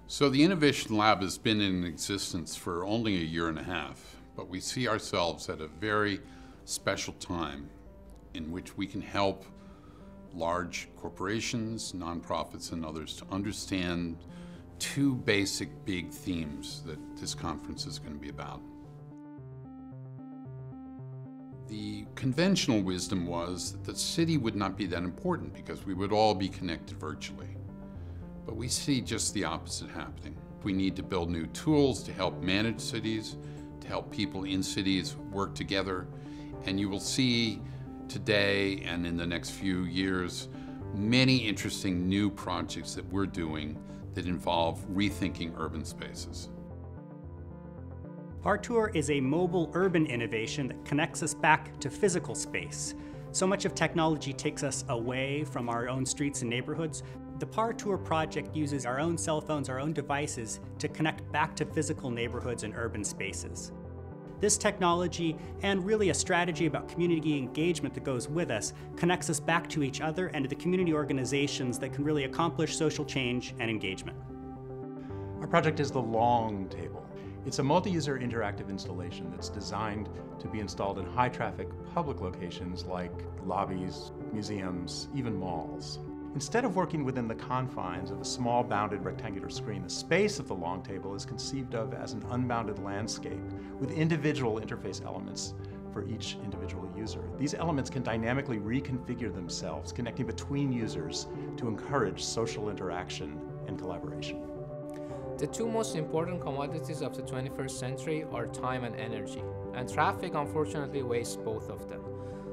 So the Innovation Lab has been in existence for only a year and a half, but we see ourselves at a very special time in which we can help large corporations, nonprofits, and others to understand two basic big themes that this conference is going to be about. The conventional wisdom was that the city would not be that important because we would all be connected virtually. But we see just the opposite happening. We need to build new tools to help manage cities, to help people in cities work together. And you will see today and in the next few years many interesting new projects that we're doing that involve rethinking urban spaces. Partour is a mobile urban innovation that connects us back to physical space. So much of technology takes us away from our own streets and neighborhoods. The Partour project uses our own cell phones, our own devices, to connect back to physical neighborhoods and urban spaces. This technology, and really a strategy about community engagement that goes with us, connects us back to each other and to the community organizations that can really accomplish social change and engagement. Our project is the Long Table. It's a multi-user interactive installation that's designed to be installed in high-traffic public locations like lobbies, museums, even malls. Instead of working within the confines of a small bounded rectangular screen, the space of the Long Table is conceived of as an unbounded landscape with individual interface elements for each individual user. These elements can dynamically reconfigure themselves, connecting between users to encourage social interaction and collaboration. The two most important commodities of the 21st century are time and energy, and traffic unfortunately wastes both of them.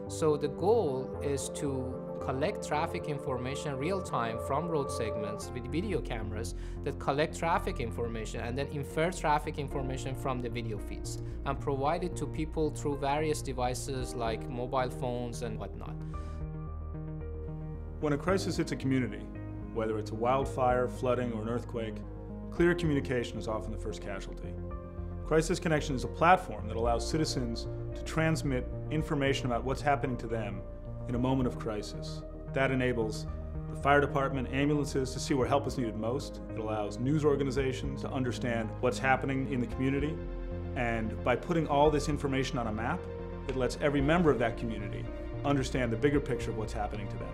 So the goal is to collect traffic information real time from road segments with video cameras that collect traffic information and then infer traffic information from the video feeds and provide it to people through various devices like mobile phones and whatnot. When a crisis hits a community, whether it's a wildfire, flooding, or an earthquake, clear communication is often the first casualty. Crisis Connection is a platform that allows citizens to transmit information about what's happening to them in a moment of crisis. That enables the fire department, ambulances to see where help is needed most. It allows news organizations to understand what's happening in the community. And by putting all this information on a map, it lets every member of that community understand the bigger picture of what's happening to them.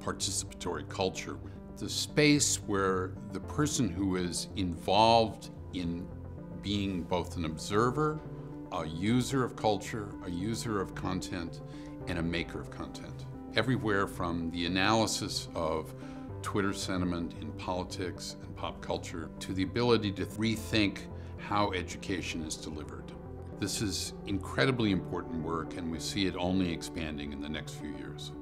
Participatory culture, the space where the person who is involved in being both an observer, a user of culture, a user of content, and a maker of content. Everywhere from the analysis of Twitter sentiment in politics and pop culture to the ability to rethink how education is delivered. This is incredibly important work, and we see it only expanding in the next few years.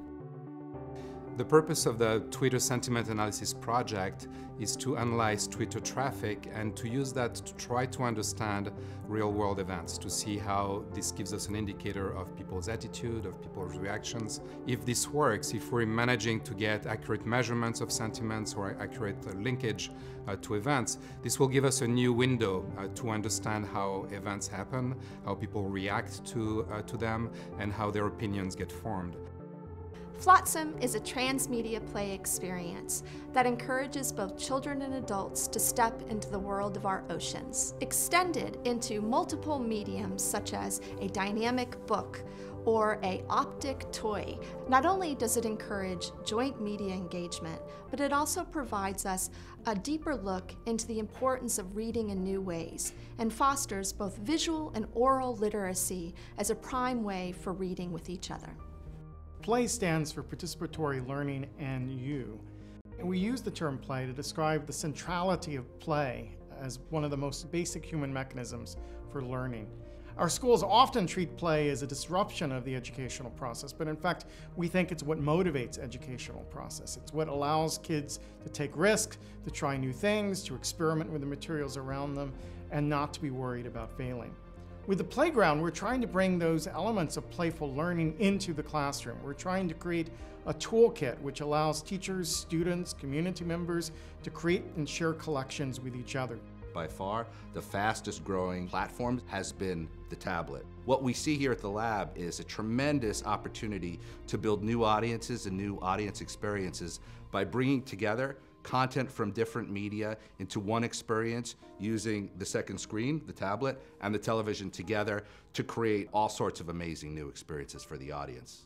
The purpose of the Twitter Sentiment Analysis project is to analyze Twitter traffic and to use that to try to understand real-world events, to see how this gives us an indicator of people's attitude, of people's reactions. If this works, if we're managing to get accurate measurements of sentiments or accurate linkage to events, this will give us a new window to understand how events happen, how people react to them, and how their opinions get formed. Flotsam is a transmedia play experience that encourages both children and adults to step into the world of our oceans. Extended into multiple mediums such as a dynamic book or an optic toy, not only does it encourage joint media engagement, but it also provides us a deeper look into the importance of reading in new ways and fosters both visual and oral literacy as a prime way for reading with each other. Play stands for participatory learning and you. And we use the term play to describe the centrality of play as one of the most basic human mechanisms for learning. Our schools often treat play as a disruption of the educational process, but in fact, we think it's what motivates educational process. It's what allows kids to take risks, to try new things, to experiment with the materials around them, and not to be worried about failing. With the playground, we're trying to bring those elements of playful learning into the classroom. We're trying to create a toolkit which allows teachers, students, community members to create and share collections with each other. By far, the fastest growing platform has been the tablet. What we see here at the lab is a tremendous opportunity to build new audiences and new audience experiences by bringing together content from different media into one experience using the second screen, the tablet, and the television together to create all sorts of amazing new experiences for the audience.